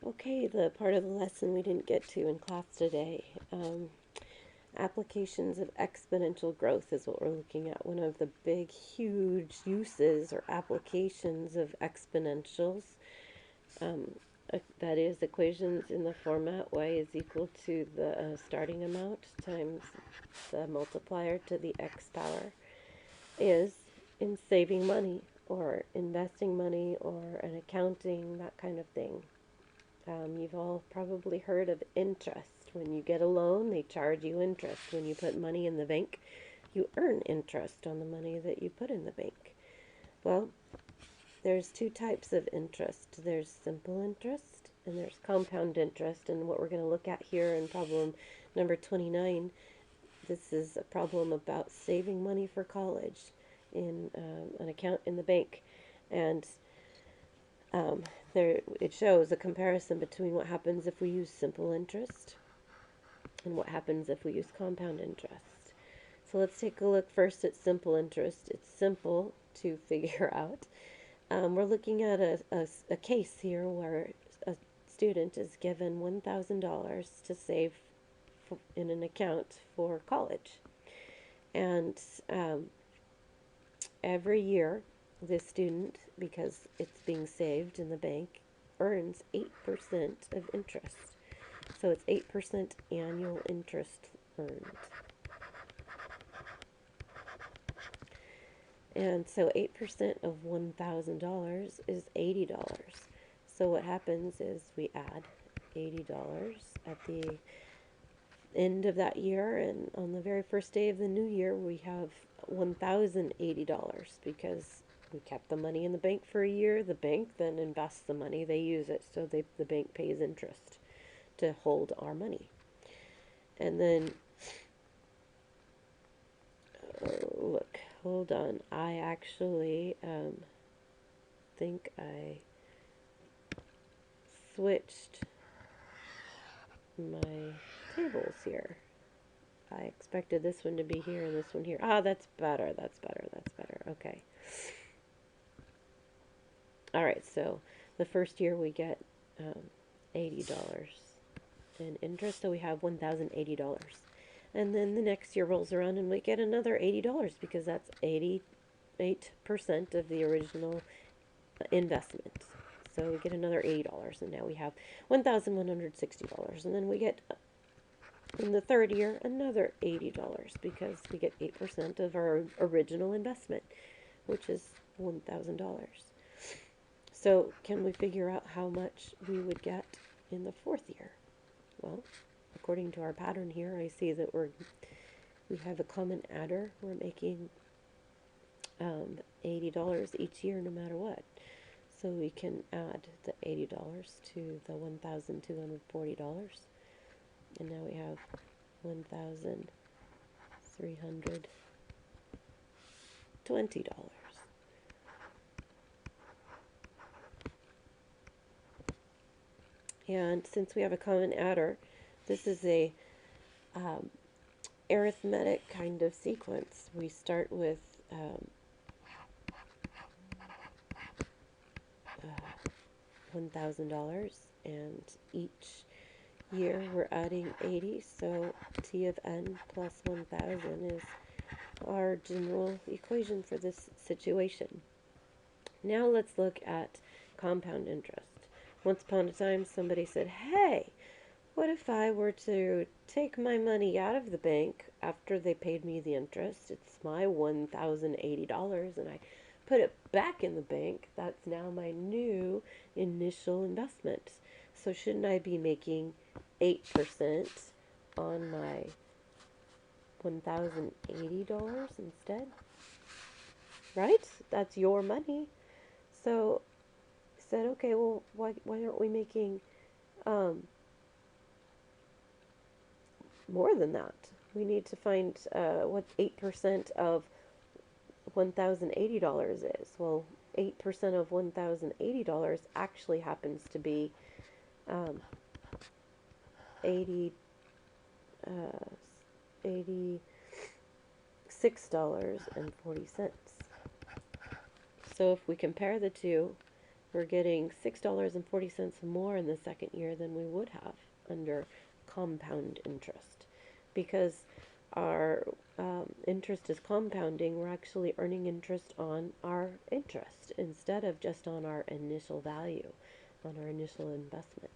Okay, the part of the lesson we didn't get to in class today. Applications of exponential growth is what we're looking at. One of the big, huge uses or applications of exponentials. Um, that is, equations in the format y is equal to the starting amount times the multiplier to the x power, is in saving money or investing money or an accounting, that kind of thing. You've all probably heard of interest. When you get a loan, they charge you interest. When you put money in the bank, you earn interest on the money that you put in the bank. Well, there's two types of interest. There's simple interest and there's compound interest. And what we're going to look at here in problem number 29, this is a problem about saving money for college in an account in the bank. And um, there, it shows a comparison between what happens if we use simple interest and what happens if we use compound interest. So let's take a look first at simple interest. It's simple to figure out. We're looking at a case here where a student is given $1,000 to save in an account for college. And every year, this student, because it's being saved in the bank, earns 8% of interest. So it's 8% annual interest earned. And so 8% of $1,000 is $80. So what happens is we add $80 at the end of that year, and on the very first day of the new year, we have $1,080 because we kept the money in the bank for a year. The bank then invests the money, they use it, so the bank pays interest to hold our money. And then, look, hold on. I actually think I switched my tables here. I expected this one to be here and this one here. Ah, that's better, that's better, that's better. Okay. All right, so the first year we get $80 in interest, so we have $1,080. And then the next year rolls around and we get another $80 because that's 88% of the original investment. So we get another $80, and now we have $1,160. And then we get, in the third year, another $80 because we get 8% of our original investment, which is $1,000. So can we figure out how much we would get in the fourth year? Well, according to our pattern here, I see that we have a common adder. We're making $80 each year no matter what. So we can add the $80 to the $1,240. And now we have $1,320. And since we have a common adder, this is a arithmetic kind of sequence. We start with $1,000, and each year we're adding 80, so T of n plus 1,000 is our general equation for this situation. Now let's look at compound interest. Once upon a time, somebody said, hey, what if I were to take my money out of the bank after they paid me the interest? It's my $1,080, and I put it back in the bank. That's now my new initial investment. So shouldn't I be making 8% on my $1,080 instead? Right? That's your money. So I said, okay, well, why aren't we making more than that? We need to find what 8% of $1,080 is. Well, 8% of $1,080 actually happens to be 80, $86.40. So if we compare the two, we're getting $6.40 more in the second year than we would have under compound interest. Because our interest is compounding, we're actually earning interest on our interest instead of just on our initial value, on our initial investment.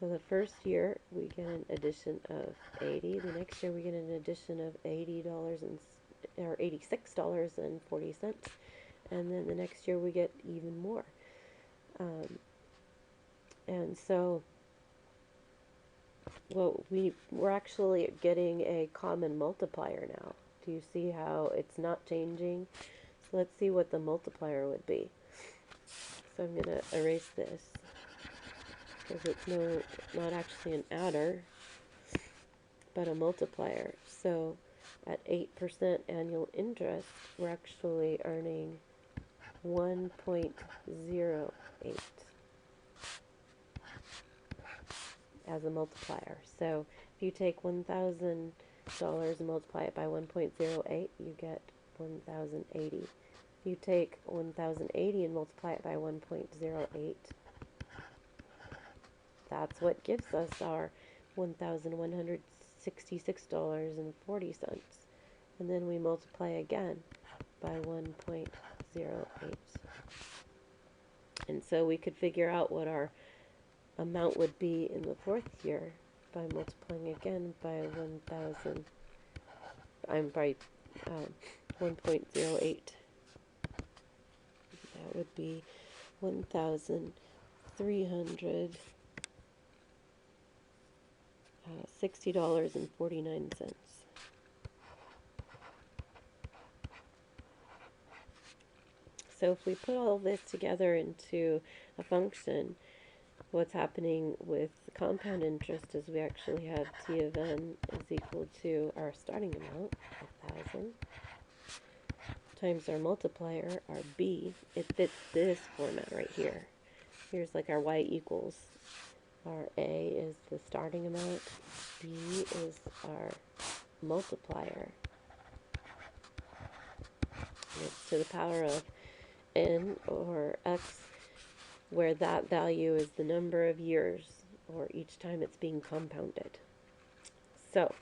So the first year we get an addition of 80. The next year we get an addition of $86.40, and then the next year we get even more. And so, well, we're actually getting a common multiplier now. Do you see how it's not changing? So let's see what the multiplier would be. So I'm going to erase this because it's not actually an adder, but a multiplier. So at 8% annual interest, we're actually earning 1.08 as a multiplier. So if you take $1,000 and multiply it by 1.08, you get 1,080. If you take 1,080 and multiply it by 1.08, that's what gives us our $1,166.40. And then we multiply again by 1.08. And so we could figure out what our amount would be in the fourth year by multiplying again by 1.08. That would be $1,360.49. So if we put all this together into a function, what's happening with compound interest is we actually have T of n is equal to our starting amount, 1,000, times our multiplier, our b. It fits this format right here. Here's like our y equals. Our a is the starting amount, b is our multiplier. And it's to the power of n or x, where that value is the number of years, or each time it's being compounded. So,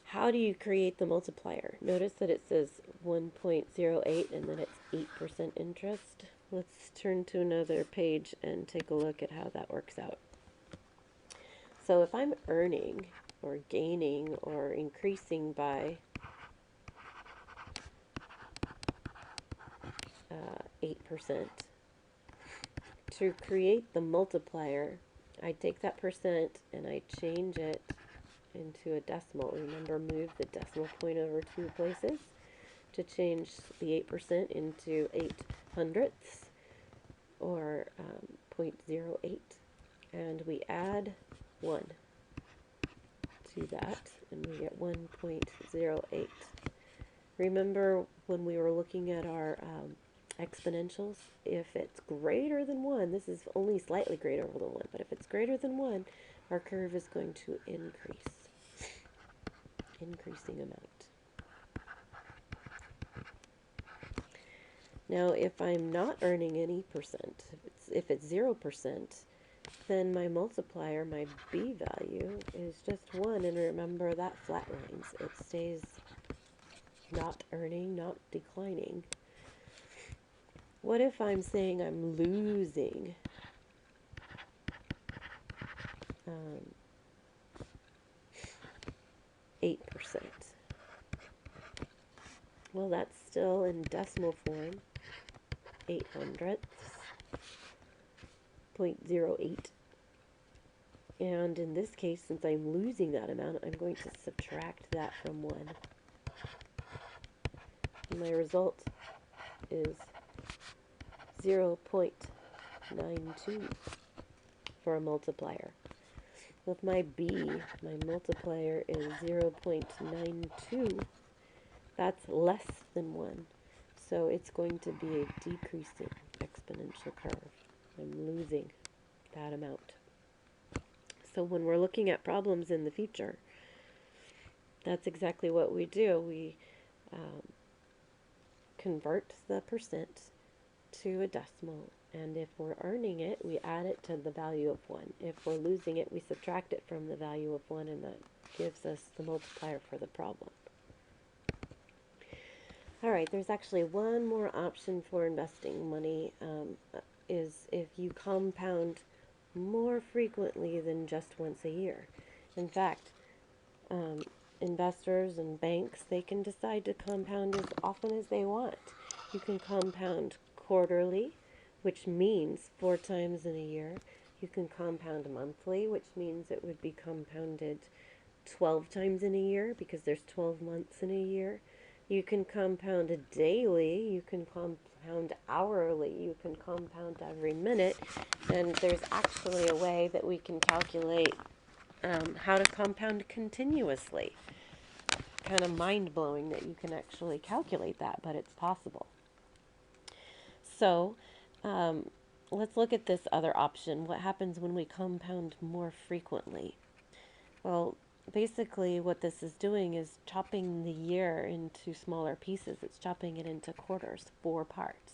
how do you create the multiplier? Notice that it says 1.08 and then it's 8% interest. Let's turn to another page and take a look at how that works out. So if I'm earning or gaining or increasing by 8%, to create the multiplier, I take that percent and I change it into a decimal. Remember, move the decimal point over 2 places to change the 8% into 8/100ths, or 0.08. And we add 1 to that, and we get 1.08. Remember when we were looking at our exponentials, if it's greater than 1, this is only slightly greater than 1, but if it's greater than 1, our curve is going to increase, increasing amount. Now, if I'm not earning any percent, if it's 0%, then my multiplier, my b value, is just 1, and remember that flatlines. It stays not earning, not declining. What if I'm saying I'm losing 8%? Well, that's still in decimal form, 8/100ths, 0.08. And in this case, since I'm losing that amount, I'm going to subtract that from 1. And my result is 0.92 for a multiplier. With my b, my multiplier is 0.92. That's less than 1. So it's going to be a decreasing exponential curve. I'm losing that amount. So when we're looking at problems in the future, that's exactly what we do. We convert the percent to a decimal, and if we're earning it, we add it to the value of 1. If we're losing it, we subtract it from the value of 1, and that gives us the multiplier for the problem. All right, there's actually one more option for investing money, is if you compound more frequently than just once a year. In fact, investors and banks, they can decide to compound as often as they want. You can compound quarterly, which means 4 times in a year. You can compound monthly, which means it would be compounded 12 times in a year because there's 12 months in a year. You can compound daily, you can compound hourly, you can compound every minute, and there's actually a way that we can calculate how to compound continuously. Kind of mind-blowing that you can actually calculate that, but it's possible. So let's look at this other option. What happens when we compound more frequently? Well, basically what this is doing is chopping the year into smaller pieces. It's chopping it into quarters, 4 parts.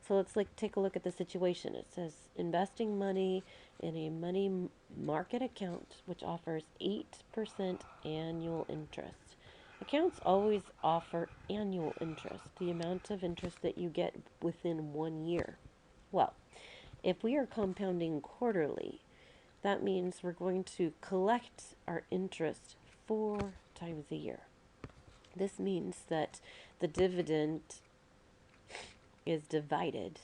So let's take a look at the situation. It says investing money in a money market account which offers 8% annual interest. Accounts always offer annual interest, the amount of interest that you get within 1 year. Well, if we are compounding quarterly, that means we're going to collect our interest 4 times a year. This means that the dividend is divided,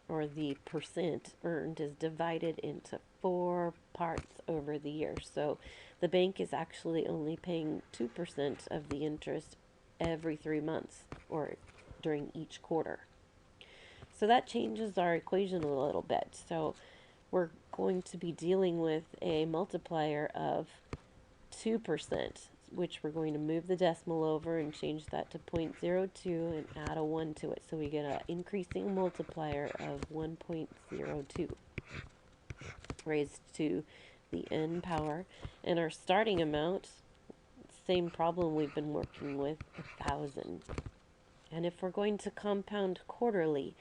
or the percent earned is divided into 4 parts over the year. So the bank is actually only paying 2% of the interest every 3 months or during each quarter. So that changes our equation a little bit. So we're going to be dealing with a multiplier of 2%, which we're going to move the decimal over and change that to 0.02 and add a 1 to it. So we get an increasing multiplier of 1.02 raised to the n power. And our starting amount, same problem we've been working with, 1,000. And if we're going to compound quarterly,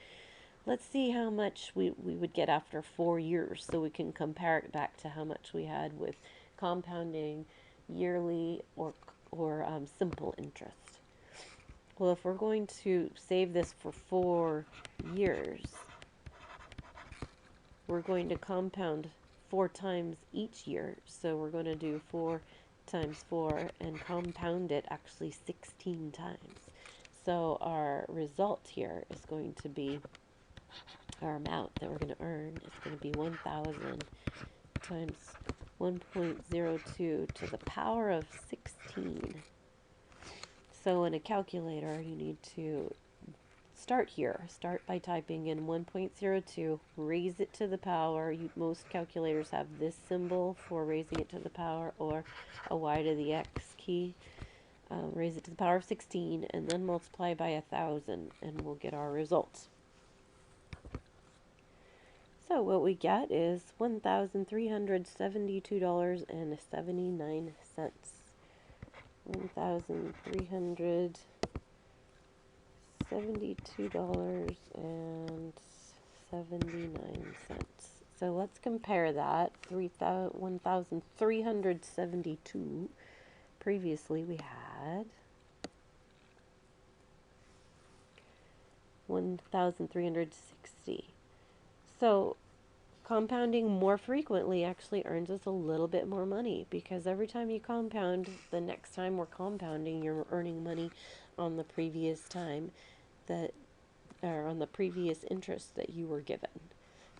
let's see how much we would get after 4 years so we can compare it back to how much we had with compounding yearly or simple interest. Well, if we're going to save this for 4 years, we're going to compound 4 times each year. So we're going to do 4 times 4 and compound it actually 16 times. So our result here is going to be, our amount that we're going to earn is going to be 1,000 times 1.02 to the power of 16. So in a calculator, you need to start here. Start by typing in 1.02, raise it to the power. Most calculators have this symbol for raising it to the power, or a y to the x key. Raise it to the power of 16, and then multiply by 1,000, and we'll get our results. So what we get is $1,372.79. $1,372.79. So let's compare that. 1,372. Previously we had 1,360. So compounding more frequently actually earns us a little bit more money, because every time you compound, the next time we're compounding, you're earning money on the previous time that, or on the previous interest that you were given.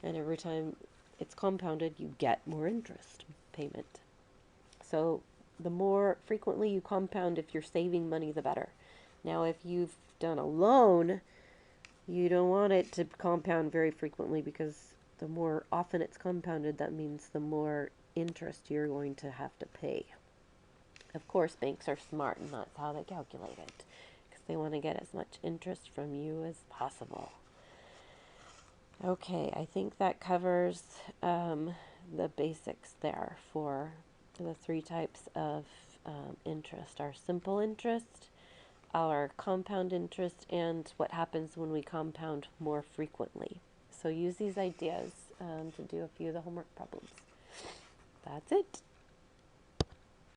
And every time it's compounded, you get more interest payment. So the more frequently you compound, if you're saving money, the better. Now, if you've done a loan, you don't want it to compound very frequently, because the more often it's compounded, that means the more interest you're going to have to pay. Of course, banks are smart, and that's how they calculate it, because they want to get as much interest from you as possible. Okay, I think that covers the basics there for the 3 types of interest. Our simple interest, our compound interest and what happens when we compound more frequently. So use these ideas to do a few of the homework problems. That's it.